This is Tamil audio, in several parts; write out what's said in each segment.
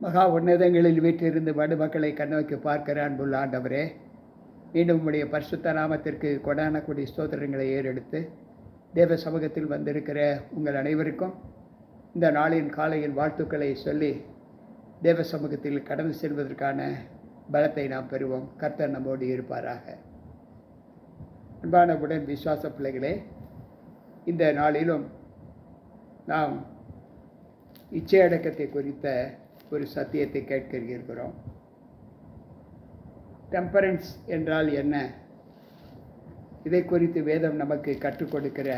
மகா உன்னதங்களில் வீற்றிருந்து மடுமக்களை கண்ணோக்கி பார்க்கிற அன்புள்ள ஆண்டவரே, மீண்டும் உம்முடைய பரிசுத்த நாமத்திற்கு கொடான கொடி ஸ்தோத்திரங்களை ஏறெடுத்து தேவ சமூகத்தில் வந்திருக்கிற உங்கள் அனைவருக்கும் இந்த நாளின் காலையில் வாழ்த்துக்களை சொல்லி தேவ சமூகத்தில் கடந்து செல்வதற்கான பலத்தை நாம் பெறுவோம். கர்த்தர் நம்மோடு இருப்பாராக. அன்பான உடன் விசுவாச பிள்ளைகளே, இந்த நாளிலும் நாம் இச்சையடக்கத்தை குறித்த ஒரு சத்தியத்தை கேட்க இருக்கிறோம். டெம்பரன்ஸ் என்றால் என்ன? இதை குறித்து வேதம் நமக்கு கற்றுக் கொடுக்கிற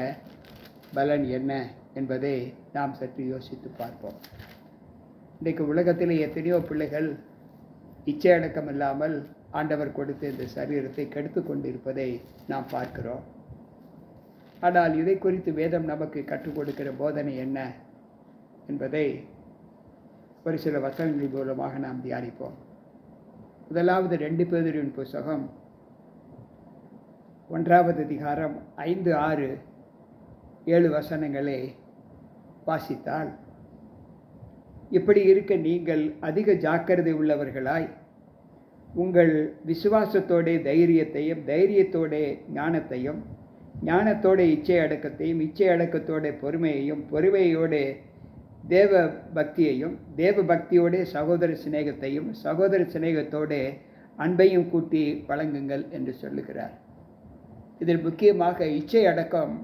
பலன் என்ன என்பதை நாம் சற்று யோசித்து பார்ப்போம். இன்றைக்கு உலகத்தில் எத்தனையோ பிள்ளைகள் இச்சை அடக்கம் இல்லாமல் ஆண்டவர் கொடுத்த இந்த சரீரத்தை கெடுத்து கொண்டிருப்பதை நாம் பார்க்கிறோம். ஆனால் இதை குறித்து வேதம் நமக்கு கற்றுக் கொடுக்கிற போதனை என்ன என்பதை ஒரு சில வசனங்கள் மூலமாக நாம் தியானிப்போம். முதலாவது 2 பேதுருவின் புத்தகம் 1வது அதிகாரம் 5, 6, 7 வசனங்களை வாசித்தால், இப்படி இருக்க நீங்கள் அதிக ஜாக்கிரதை உள்ளவர்களாய் உங்கள் விசுவாசத்தோட தைரியத்தையும், தைரியத்தோட ஞானத்தையும், ஞானத்தோட இச்சை அடக்கத்தையும், இச்சை அடக்கத்தோட பொறுமையையும், பொறுமையோட தேவ பக்தியையும், தேவ பக்தியோட சகோதர சிநேகத்தையும், சகோதர சிநேகத்தோட அன்பையும் கூட்டி வழங்குங்கள் என்று சொல்லுகிறார். இதில் முக்கியமாக இச்சை அடக்கம்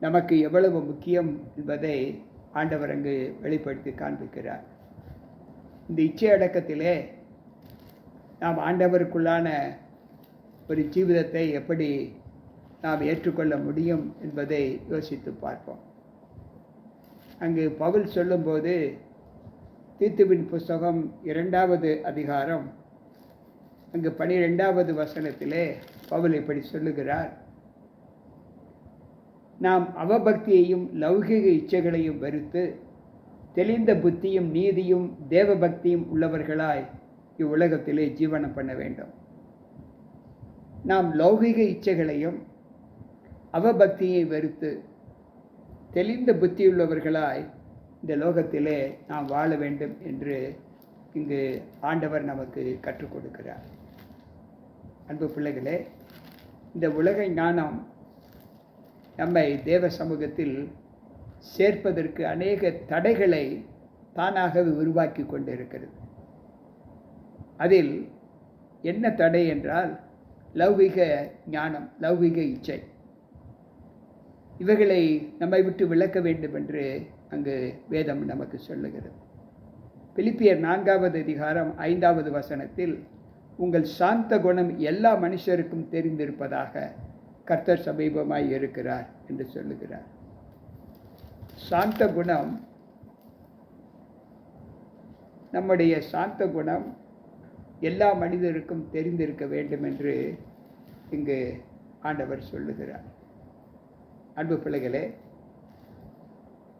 நமக்கு எவ்வளவு முக்கியம் என்பதை ஆண்டவர் அங்கு வெளிப்படுத்தி காண்பிக்கிறார். இந்த இச்சை அடக்கத்திலே நாம் ஆண்டவருக்குள்ளான ஒரு ஜீவிதத்தை எப்படி நாம் ஏற்றுக்கொள்ள முடியும் என்பதை யோசித்து பார்ப்போம். அங்கு பவுல் சொல்லும்போது தீத்துவின் புஸ்தகம் 2வது அதிகாரம் அங்கு 12வது வசனத்திலே பவுல் இப்படி சொல்லுகிறார்: நாம் அவபக்தியையும் லௌகிக இச்சைகளையும் வெறுத்து தெளிந்த புத்தியும் நீதியும் தேவ பக்தியும் உள்ளவர்களாய் இவ்வுலகத்திலே ஜீவனம் பண்ண வேண்டும். நாம் லௌகிக இச்சைகளையும் அவபக்தியை வெறுத்து தெளிந்த புத்தியுள்ளவர்களாய் இந்த லோகத்திலே நாம் வாழ வேண்டும் என்று இங்கு ஆண்டவர் நமக்கு கற்றுக் கொடுக்கிறார். அன்பு பிள்ளைகளே, இந்த உலக ஞானம் நம்மை தேவ சமூகத்தில் சேர்ப்பதற்கு அநேக தடைகளை தானாகவே உருவாக்கி கொண்டிருக்கிறது. அதில் என்ன தடை என்றால் லௌகிக ஞானம், லௌகிக இச்சை. இவைகளை நம்மை விட்டு விலக்க வேண்டும் என்று அங்கு வேதம் நமக்கு சொல்லுகிறது. பிலிப்பியர் 4வது அதிகாரம் 5வது வசனத்தில், உங்கள் சாந்த குணம் எல்லா மனுஷருக்கும் தெரிந்திருப்பதாக கர்த்தர் சமீபமாய் இருக்கிறார் என்று சொல்லுகிறார். சாந்த குணம், நம்முடைய சாந்த குணம் எல்லா மனிதருக்கும் தெரிந்திருக்க வேண்டும் என்று இங்கு ஆண்டவர் சொல்லுகிறார். அன்பு பிள்ளைகளே,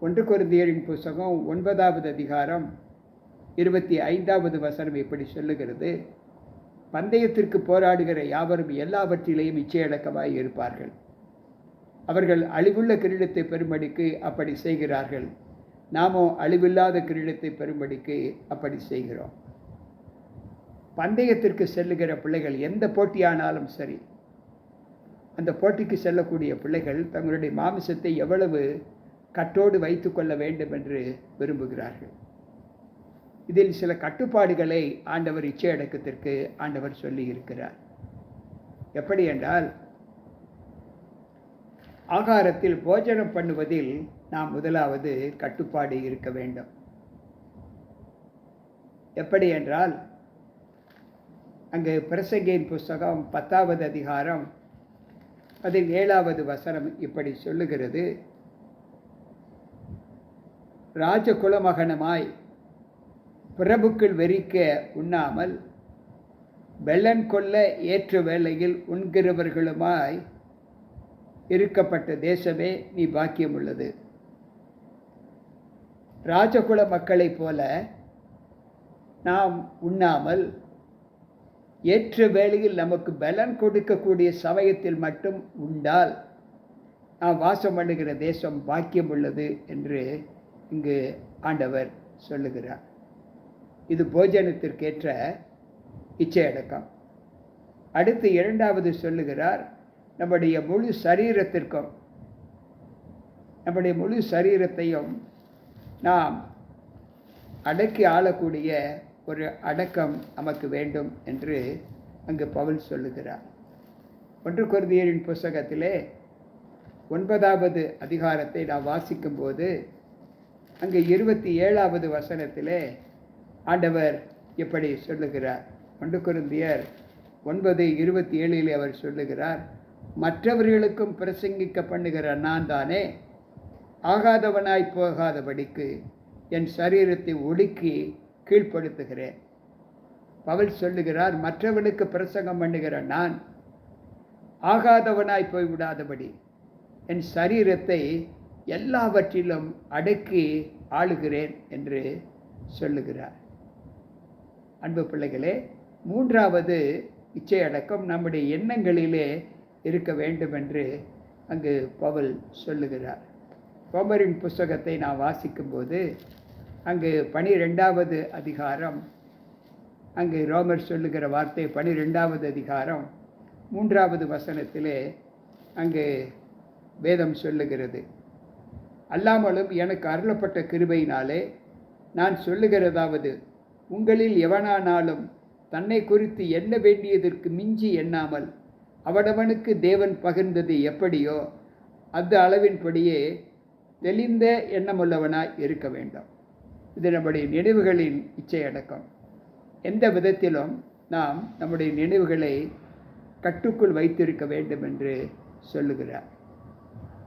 1 கொரிந்தியரின் புத்தகம் 9வது அதிகாரம் 25வது வசனம் இப்படி சொல்லுகிறது: பந்தயத்திற்கு போராடுகிற யாவரும் எல்லாவற்றிலேயும் இச்சையடக்கமாய் இருப்பார்கள். அவர்கள் அழிவுள்ள கிரீடத்தை பெறும்படிக்கு அப்படி செய்கிறார்கள். நாமோ அழிவில்லாத கிரீடத்தை பெறும்படிக்கு அப்படி செய்கிறோம். பந்தயத்திற்கு செல்லுகிற பிள்ளைகள், எந்த போட்டியானாலும் சரி, அந்த போட்டிக்கு செல்லக்கூடிய பிள்ளைகள் தங்களுடைய மாமிசத்தை எவ்வளவு கட்டோடு வைத்து கொள்ள வேண்டும் என்று விரும்புகிறார்கள். இதில் சில கட்டுப்பாடுகளை ஆண்டவர் இச்சை அடக்கத்திற்கு ஆண்டவர் சொல்லி இருக்கிறார். எப்படி என்றால், ஆகாரத்தில் போஜனம் பண்ணுவதில் நாம் முதலாவது கட்டுப்பாடு இருக்க வேண்டும். எப்படி என்றால், அங்கு பிரசங்கியின் புஸ்தகம் 10வது அதிகாரம் 17வது வசனம் இப்படி சொல்லுகிறது: ராஜகுலமகனமாய் பிரபுக்கள் வெறிக்க உண்ணாமல் வெள்ளன் கொள்ள ஏற்ற வேளையில் உண்கிறவர்களுமாய் இருக்கப்பட்ட தேசமே நீ பாக்கியம் உள்ளது. ராஜகுல மக்களைப் போல நாம் உண்ணாமல் ஏற்ற வேளையில் நமக்கு பலன் கொடுக்கக்கூடிய சமயத்தில் மட்டும் உண்டால் நாம் வாசம் பண்ணுகிற தேசம் பாக்கியம் உள்ளது என்று இங்கு ஆண்டவர் சொல்லுகிறார். இது போஜனத்திற்கேற்ற இச்சை அடக்கம். அடுத்து இரண்டாவது சொல்லுகிறார், நம்முடைய முழு சரீரத்தையும் நாம் அடக்கி ஆளக்கூடிய ஒரு அடக்கம் நமக்கு வேண்டும் என்று அங்கு பவுல் சொல்லுகிறார். 1 கொரிந்தியரின் புஸ்தகத்திலே 9வது அதிகாரத்தை நாம் வாசிக்கும்போது அங்கு 27வது வசனத்திலே ஆண்டவர் இப்படி சொல்லுகிறார். 1 கொரிந்தியர் 9:27 அவர் சொல்லுகிறார், மற்றவர்களுக்கும் பிரசங்கிக்க பண்ணுகிற நான் தானே ஆகாதவனாய் போகாதபடிக்கு என் சரீரத்தை ஒடுக்கி கீழ்ப்படுத்துகிறேன். பவுல் சொல்லுகிறார், மற்றவனுக்கு பிரசங்கம் பண்ணுகிற நான் ஆகாதவனாய் போய்விடாதபடி என் சரீரத்தை எல்லாவற்றிலும் அடக்கி ஆளுகிறேன் என்று சொல்லுகிறார். அன்பு பிள்ளைகளே, 3வது இச்சை அடக்கம் நம்முடைய எண்ணங்களிலே இருக்க வேண்டும் என்று அங்கு பவுல் சொல்லுகிறார். ரோமரின் புஸ்தகத்தை நான் வாசிக்கும்போது அங்கு 12வது அதிகாரம், அங்கு ரோமர் சொல்லுகிற வார்த்தை 12வது அதிகாரம் 3வது வசனத்திலே அங்கு வேதம் சொல்லுகிறது, அல்லாமலும் எனக்கு அருளப்பட்ட கிருபையினாலே நான் சொல்லுகிறதாவது, உங்களில் எவனானாலும் தன்னை குறித்து எண்ண வேண்டியதற்கு மிஞ்சி எண்ணாமல் அவனவனுக்கு தேவன் பகிர்ந்தது எப்படியோ அந்த அளவின்படியே தெளிந்த எண்ணமுள்ளவனாய் இருக்க வேண்டும். இது நம்முடைய நினைவுகளின் இச்சை அடக்கம். எந்த விதத்திலும் நாம் நம்முடைய நினைவுகளை கட்டுக்குள் வைத்திருக்க வேண்டும் என்று சொல்லுகிறார்.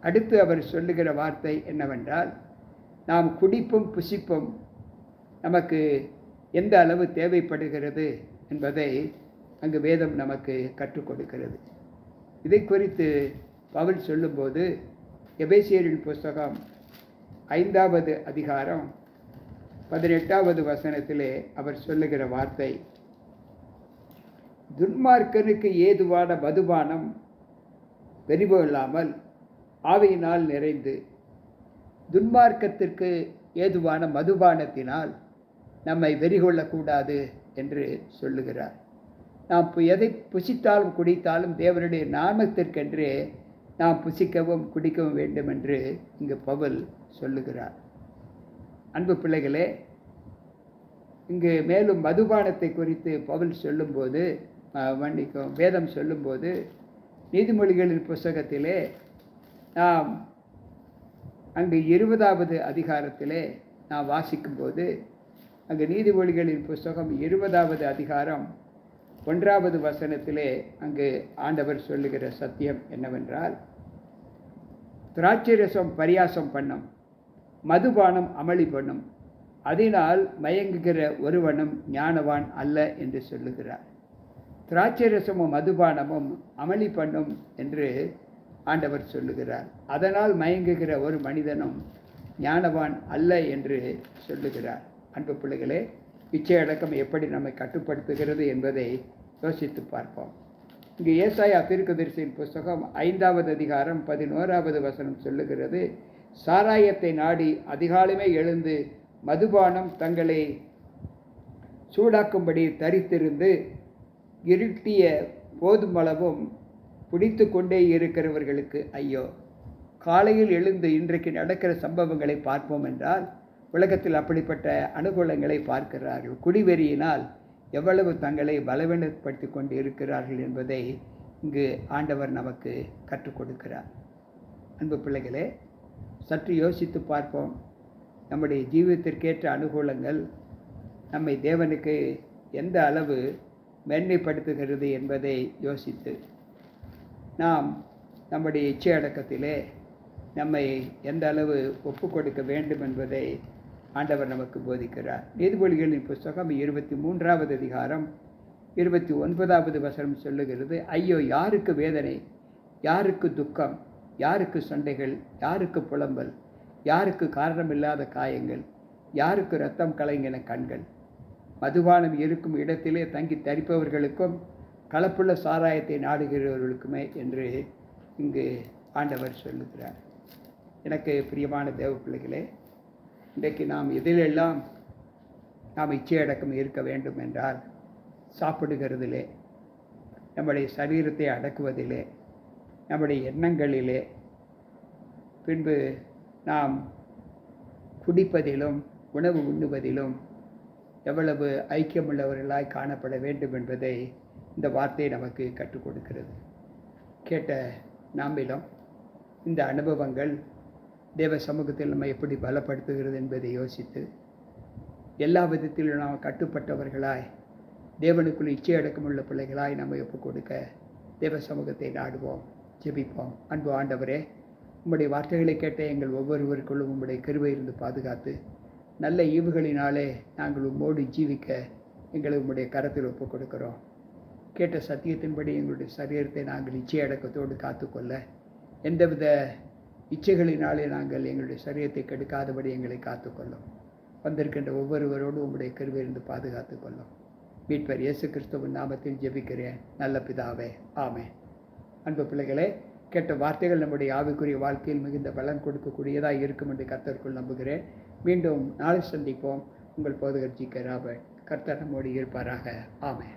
அடுத்து அவர் சொல்லுகிற வார்த்தை என்னவென்றால், நாம் குடிப்பும் புசிப்பும் நமக்கு எந்த அளவு தேவைப்படுகிறது என்பதை அங்கு வேதம் நமக்கு கற்றுக் கொடுக்கிறது. இதை குறித்து பவுல் சொல்லும்போது எபேசியரின் புஸ்தகம் 5வது அதிகாரம் 18வது வசனத்திலே அவர் சொல்லுகிற வார்த்தை, துன்மார்க்கனுக்கு ஏதுவான மதுபானம் வெறிவு இல்லாமல் ஆவியினால் நிறைந்து, துன்மார்க்கத்திற்கு ஏதுவான மதுபானத்தினால் நம்மை வெறிகொள்ளக்கூடாது என்று சொல்லுகிறார். நாம் எதை புசித்தாலும் குடித்தாலும் தேவனுடைய நாமத்திற்கென்றே நாம் புசிக்கவும் குடிக்கவும் வேண்டும் என்று இங்கு பவுல் சொல்லுகிறார். அன்பு பிள்ளைகளே, இங்கு மேலும் மதுபானத்தை குறித்து பவுல் சொல்லும்போது வேதம் சொல்லும்போது நீதிமொழிகளின் புஸ்தகத்திலே நாம் அங்கு 20வது அதிகாரத்திலே நாம் வாசிக்கும்போது அங்கு நீதிமொழிகளின் புஸ்தகம் 20வது அதிகாரம் 1வது வசனத்திலே அங்கு ஆண்டவர் சொல்லுகிற சத்தியம் என்னவென்றால், திராட்சை ரசம் பரியாசம் பண்ணும், மதுபானம் அமளி பண்ணும், அதனால் மயங்குகிற ஒருவனும் ஞானவான் அல்ல என்று சொல்லுகிறார். திராட்சை ரசமும் மதுபானமும் அமளி பண்ணும் என்று ஆண்டவர் சொல்லுகிறார். அதனால் மயங்குகிற ஒரு மனிதனும் ஞானவான் அல்ல என்று சொல்லுகிறார். அன்பு பிள்ளைகளே, இச்சை அடக்கம் எப்படி நம்மை கட்டுப்படுத்துகிறது என்பதை யோசித்து பார்ப்போம். இங்கு ஏசாயா தீர்க்கதரிசியின் புஸ்தகம் 5வது அதிகாரம் 11வது வசனம் சொல்லுகிறது, சாராயத்தை நாடி அதிகாலமே எழுந்து மதுபானம் தங்களை சூடாக்கும்படி தரித்திருந்து இருட்டிய போதுமளவும் பிடித்து கொண்டே இருக்கிறவர்களுக்கு ஐயோ. காலையில் எழுந்து இன்றைக்கு நடக்கிற சம்பவங்களை பார்ப்போம் என்றால் உலகத்தில் அப்படிப்பட்ட அனுகூலங்களை பார்க்கிறார்கள். குடிவெறியினால் எவ்வளவு தங்களை பலவீனப்படுத்தி கொண்டு இருக்கிறார்கள் என்பதை இங்கு ஆண்டவர் நமக்கு கற்றுக் கொடுக்கிறார். அன்பு பிள்ளைகளே, சற்று யோசித்து பார்ப்போம். நம்முடைய ஜீவிதத்திற்கேற்ற அனுகூலங்கள் நம்மை தேவனுக்கு எந்த அளவு மேன்மைப்படுத்துகிறது என்பதை யோசித்து நாம் நம்முடைய இச்சை அடக்கத்திலே நம்மை எந்த அளவு ஒப்பு கொடுக்க வேண்டும் என்பதை ஆண்டவர் நமக்கு போதிக்கிறார். நீதிமொழிகளின் புஸ்தகம் 23வது அதிகாரம் 29வது வசனம் சொல்லுகிறது, ஐயோ, யாருக்கு வேதனை, யாருக்கு துக்கம், யாருக்கு சண்டைகள், யாருக்கு புலம்பல், யாருக்கு காரணமில்லாத காயங்கள், யாருக்கு இரத்தம் கலங்கின கண்கள், மதுபானம் இருக்கும் இடத்திலே தங்கி தரிப்பவர்களுக்கும் கலப்புள்ள சாராயத்தை நாடுகிறவர்களுக்குமே என்று இங்கு ஆண்டவர் சொல்லுகிறார். எனக்கு பிரியமான தேவ பிள்ளைகளே, இன்றைக்கு நாம் எதிலெல்லாம் நாம் இச்சையடக்கம் இருக்க வேண்டும் என்றால் சாப்பிடுகிறதிலே, நம்முடைய சரீரத்தை அடக்குவதிலே, நம்முடைய எண்ணங்களிலே, பின்பு நாம் குடிப்பதிலும் உணவு உண்ணுவதிலும் எவ்வளவு ஐக்கியமுள்ளவர்களாய் காணப்பட வேண்டும் என்பதை இந்த வார்த்தை நமக்கு கற்றுக் கொடுக்கிறது. கேட்ட நாம்பிலும் இந்த அனுபவங்கள் தேவ சமூகத்தில் நம்ம எப்படி பலப்படுத்துகிறது என்பதை யோசித்து எல்லா விதத்திலும் நாம் கட்டுப்பட்டவர்களாய் தேவனுக்குள் இச்சை அடக்கமுள்ள பிள்ளைகளாய் நம்ம ஒப்புக் கொடுக்க தேவ சமூகத்தை நாடுவோம், ஜெபிப்போம். அன்பு ஆண்டவரே, உம்முடைய வார்த்தைகளை கேட்ட எங்கள் ஒவ்வொருவருக்குள்ளும் உம்முடைய கிருபை இருந்து பாதுகாத்து நல்ல ஈவுகளினாலே நாங்கள் உம்மோடு ஜீவிக்க எங்களை உம்முடைய கரத்தில் ஒப்புக் கொடுக்கிறோம். கேட்ட சத்தியத்தின்படி எங்களுடைய சரீரத்தை நாங்கள் இச்சை அடக்கத்தோடு காத்துக்கொள்ள, எந்தவித இச்சைகளினாலே நாங்கள் எங்களுடைய சரீரத்தை கெடுக்காதபடி எங்களை காத்துக்கொள்ளும். வந்திருக்கின்ற ஒவ்வொருவரோடு உம்முடைய கிருபை இருந்து பாதுகாத்து கொள்ளும். மீட்பர் இயேசு கிறிஸ்துவின் நாமத்தில் ஜெபிக்கிறேன் நல்ல பிதாவே, ஆமென். அன்பு பிள்ளைகளே, கேட்ட வார்த்தைகள் நம்முடைய ஆவிக்குரிய வாழ்க்கையில் மிகுந்த பலன் கொடுக்கக்கூடியதாக இருக்கும் என்று கர்த்தருக்குள் நம்புகிறேன். மீண்டும் நாளை சந்திப்போம். உங்கள் போதகர் ஜி.கே. ராபர்ட். கர்த்தர் நம்மோடு இருப்பாராக. ஆமென்.